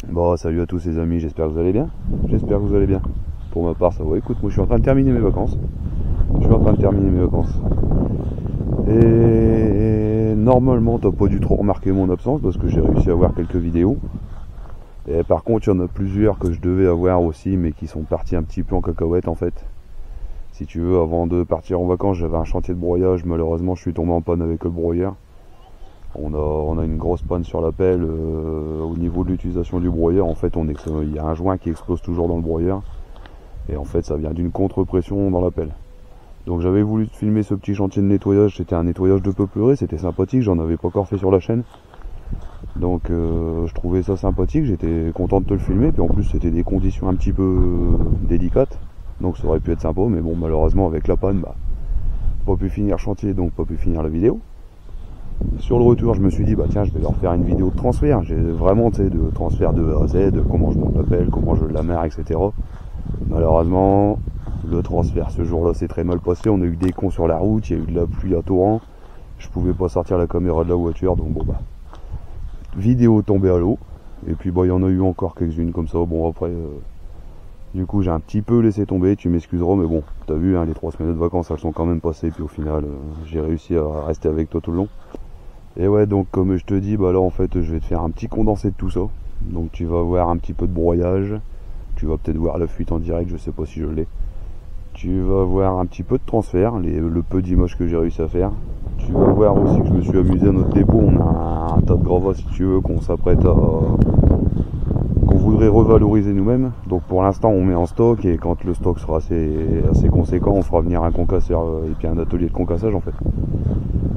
Bon, salut à tous les amis, j'espère que vous allez bien. J'espère que vous allez bien. Pour ma part, ça va. Écoute, moi je suis en train de terminer mes vacances. Et normalement, t'as pas dû trop remarquer mon absence parce que j'ai réussi à avoir quelques vidéos. Et par contre, il y en a plusieurs que je devais avoir aussi, mais qui sont partis un petit peu en cacahuète en fait. Si tu veux, avant de partir en vacances, j'avais un chantier de broyage. Malheureusement, je suis tombé en panne avec le broyeur. On a une grosse panne sur la pelle au niveau de l'utilisation du broyeur. En fait, il y a un joint qui explose toujours dans le broyeur. Et en fait, ça vient d'une contre-pression dans la pelle. Donc j'avais voulu filmer ce petit chantier de nettoyage. C'était un nettoyage de peuplerée, c'était sympathique. J'en avais pas encore fait sur la chaîne. Donc je trouvais ça sympathique. J'étais content de te le filmer. Puis en plus, c'était des conditions un petit peu délicates. Donc ça aurait pu être sympa. Mais bon, malheureusement, avec la panne, pas pu finir le chantier, donc pas pu finir la vidéo. Sur le retour, je me suis dit, tiens, je vais leur faire une vidéo de transfert. J'ai vraiment, de transfert de A à Z, comment je monte la pelle, comment je l'amarre, etc. Malheureusement, le transfert ce jour-là s'est très mal passé. On a eu des cons sur la route, il y a eu de la pluie à torrent. Je pouvais pas sortir la caméra de la voiture, donc bon vidéo tombée à l'eau. Et puis il y en a eu encore quelques-unes comme ça. Bon après, du coup j'ai un petit peu laissé tomber, tu m'excuseras, mais bon, t'as vu, les 3 semaines de vacances, elles sont quand même passées. Puis au final, j'ai réussi à rester avec toi tout le long. Et ouais, donc comme je te dis, là en fait je vais te faire un petit condensé de tout ça. Donc tu vas voir un petit peu de broyage, tu vas peut-être voir la fuite en direct, je sais pas si je l'ai. Tu vas voir un petit peu de transfert, le peu d'images que j'ai réussi à faire. Tu vas voir aussi que je me suis amusé à notre dépôt, on a un tas de gravats si tu veux qu'on voudrait revaloriser nous-mêmes. Donc pour l'instant on met en stock, et quand le stock sera assez conséquent, on fera venir un concasseur et puis un atelier de concassage en fait.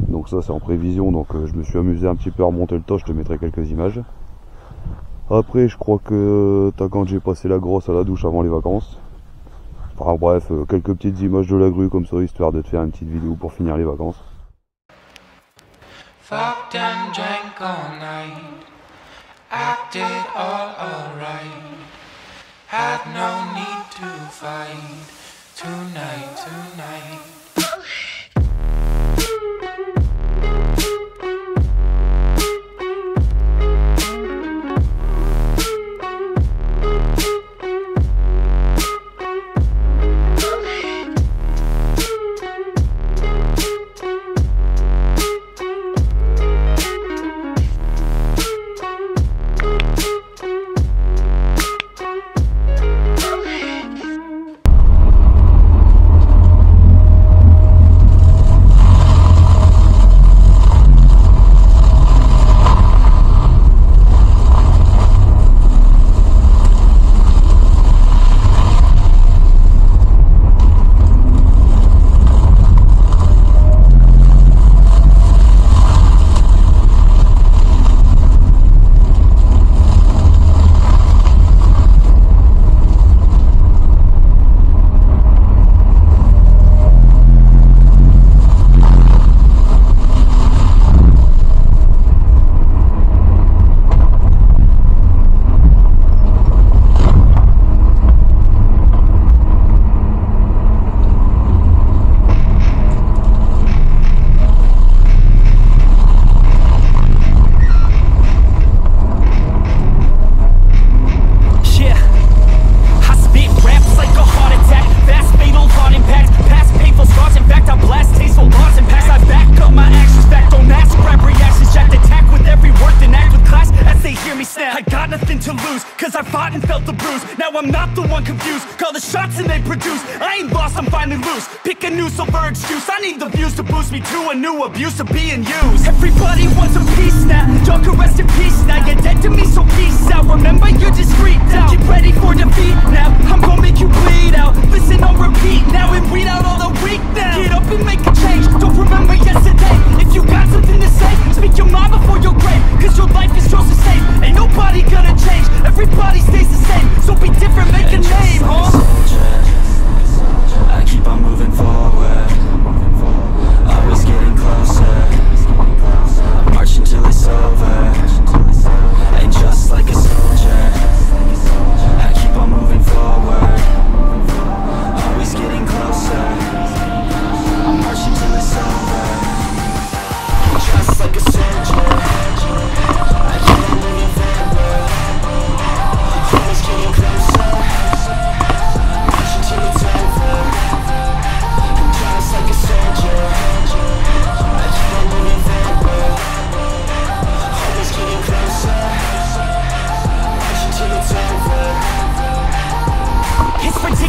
Donc ça c'est en prévision, donc je me suis amusé un petit peu à remonter le tas, je te mettrai quelques images. Après je crois que quand j'ai passé la grosse à la douche avant les vacances. Enfin bref, quelques petites images de la grue comme ça, histoire de te faire une petite vidéo pour finir les vacances. Fucked and drank all night, acted all alright, had no need to fight, tonight. Cause I fought and felt the bruise. Now I'm not the one confused. Call the shots and they produce. I ain't lost, I'm finally loose. Pick a new silver excuse. I need the views to boost me to a new abuse of being used. Everybody wants a piece now. Y'all can rest in peace now. You're dead to me, so peace out. Remember you're discreet now. Get ready for defeat now. I'm gonna make you bleed out. Listen on repeat now and weed out all the weak now. Get up and make a change. Don't remember yesterday. If you got something to say, speak your mind before your grave. Cause your life is yours to save. Ain't nobody gonna change. Everybody stays the same. So be different, make a name, huh? I keep on moving forward. Always getting closer. I march until it's over. And just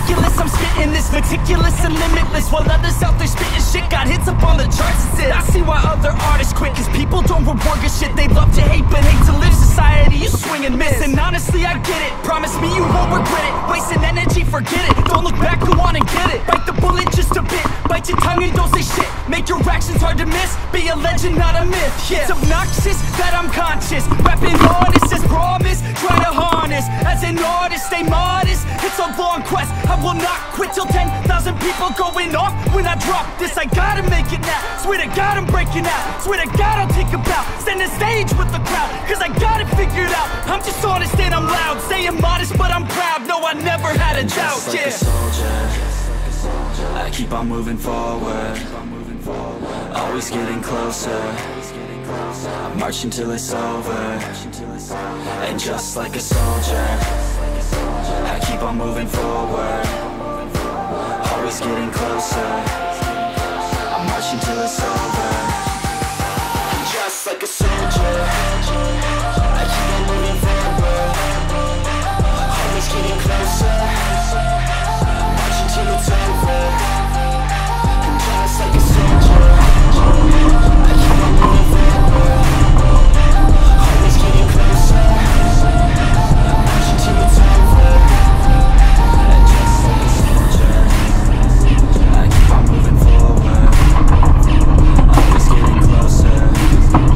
ridiculous, I'm spitting this meticulous and limitless, while others out there spitting shit got hits up on the charts instead. I see why other artists quit, cause people don't reward good shit. They love to hate but hate to live. Society, you swing and miss, and honestly I get it. Promise me you won't regret it. Wasting energy, forget it. Don't look back, go on and get it. Bite the bullet just a bit, bite your tongue and don't say shit. Make your actions hard to miss, be a legend not a myth. Yeah, it's obnoxious that I'm conscious, rapping honest as promise. Try to harness, as an artist, stay modest. It's a long quest, I will not quit till 10,000 people going off when I drop this. I gotta make it now, swear to God I'm breaking out. Swear to God I'll take a bow, stand the stage with the crowd, cause I got it figured out. I'm just honest and I'm loud, saying modest but I'm proud. No, I never had a doubt, just like yeah. a soldier, I keep on moving forward, always getting closer. I'm marching till it's over, and just like a soldier, I keep on moving forward, always getting closer. I'm marching till it's over, and just like a soldier, I keep on moving forward, always getting closer. I'm marching till it's over, and just like a soldier, I keep on moving forward, always getting closer. I'm marching till it's over, and just like a soldier, I keep on moving forward, always getting closer. I'm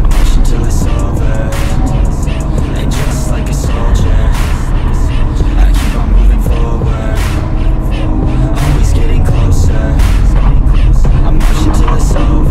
marching till it's over, and just like a soldier, I keep on moving forward, always getting closer. I'm marching till it's over.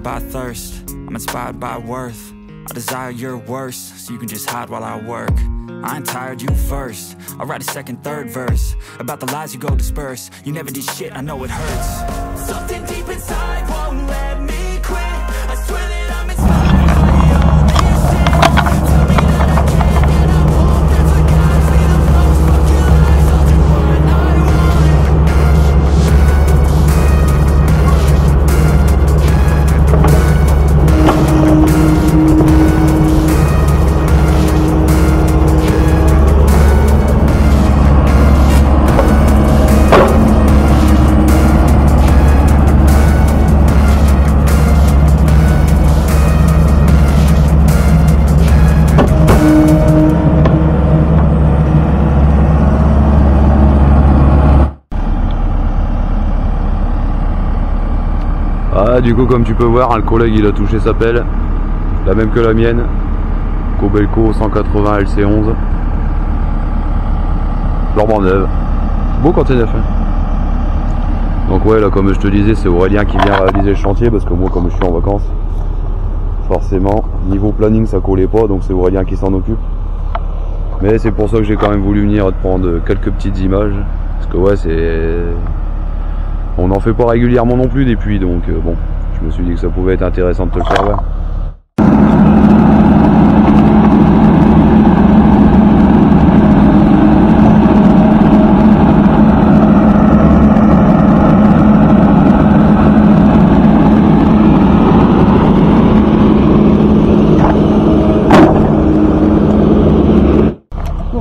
By thirst, I'm inspired by worth. I desire your worst, so you can just hide while I work. I ain't tired, you first. I'll write a second, third verse about the lies you go disperse. You never did shit, I know it hurts. Something deep inside won't let me quit. I swear that I'm inspired by all this shit. Tell me that I can and I won't. That's what guides me the most. Fuck your lies, I'll do what I Ah, du coup, comme tu peux voir, le collègue il a touché sa pelle, la même que la mienne, Kobelco 180 LC11, flambant neuve, beau quand c'est neuf. Donc ouais, là comme je te disais, c'est Aurélien qui vient réaliser le chantier, parce que moi comme je suis en vacances, forcément niveau planning ça collait pas, donc c'est Aurélien qui s'en occupe. Mais c'est pour ça que j'ai quand même voulu venir te prendre quelques petites images, parce que ouais, c'est... on n'en fait pas régulièrement non plus des puits, donc bon, je me suis dit que ça pouvait être intéressant de te le faire voir.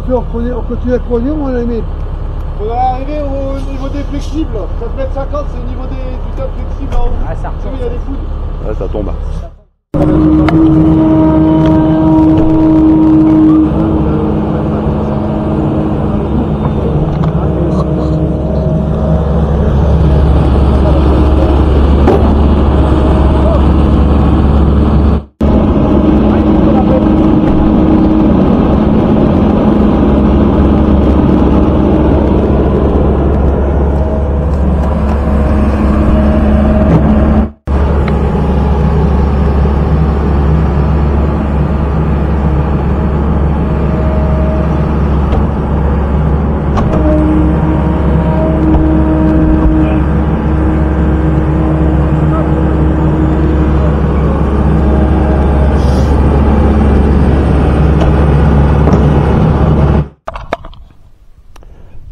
fait, on continue à creuser ou on a mis? On va arriver au niveau des flexibles. 4,50 m, c'est au niveau du top flexible en haut. Ah, ça retombe. Il y a des foudes. Ouais, ça tombe.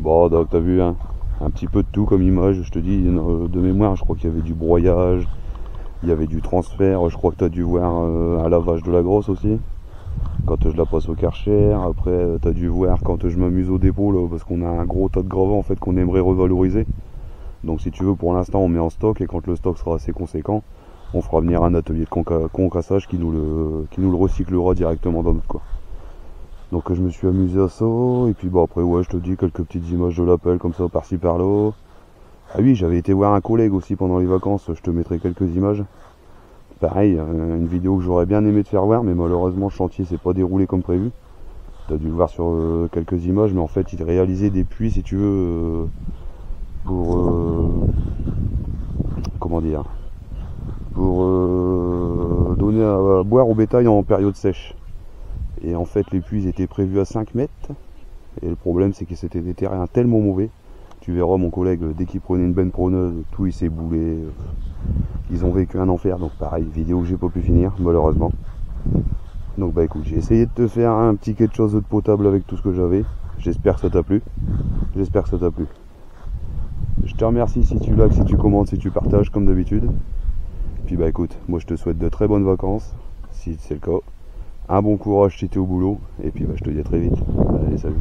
Bon, donc t'as vu hein, un petit peu de tout comme image, je te dis, de mémoire, je crois qu'il y avait du broyage, il y avait du transfert, je crois que t'as dû voir un lavage de la grosse aussi, quand je la passe au Karcher. Après t'as dû voir quand je m'amuse au dépôt, là, parce qu'on a un gros tas de gravats en fait qu'on aimerait revaloriser. Donc si tu veux, pour l'instant on met en stock, et quand le stock sera assez conséquent, on fera venir un atelier de concassage qui nous le recyclera directement dans notre coin. Donc je me suis amusé à ça, et puis bon après ouais, je te dis quelques petites images de l'appel comme ça par-ci par-là. Ah oui, j'avais été voir un collègue aussi pendant les vacances, je te mettrai quelques images. Pareil, une vidéo que j'aurais bien aimé te faire voir, mais malheureusement le chantier s'est pas déroulé comme prévu. Tu as dû le voir sur quelques images, mais en fait il réalisait des puits si tu veux pour comment dire, pour donner à boire au bétail en période sèche. Et en fait les puits étaient prévus à 5 mètres, et le problème c'est que c'était des terrains tellement mauvais. Tu verras mon collègue, dès qu'il prenait une benne preneuse, tout il s'est boulé. Ils ont vécu un enfer, donc pareil, vidéo que j'ai pas pu finir malheureusement. Donc bah écoute, j'ai essayé de te faire un petit quelque chose de potable avec tout ce que j'avais. J'espère que ça t'a plu. J'espère que ça t'a plu. Je te remercie si tu likes, si tu commentes, si tu partages comme d'habitude. Puis bah écoute, moi je te souhaite de très bonnes vacances, si c'est le cas. Un bon courage si t'es au boulot, et puis bah, je te dis à très vite. Allez, salut.